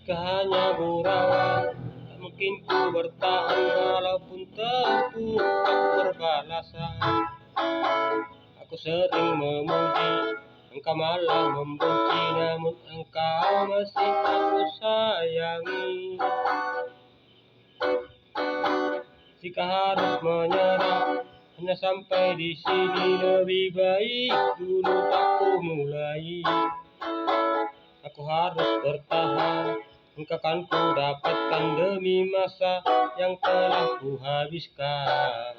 Jika hanya gurauan, tak mungkin ku bertahan walaupun tentu tak berbalasan. Aku sering memuji, engkau malah membenci, namun engkau masih aku sayangi. Jika harus menyerah, hanya sampai di sini, lebih baik dulu aku mulai. Aku harus bertahan, engkau kan ku dapatkan demi masa yang telah ku habiskan.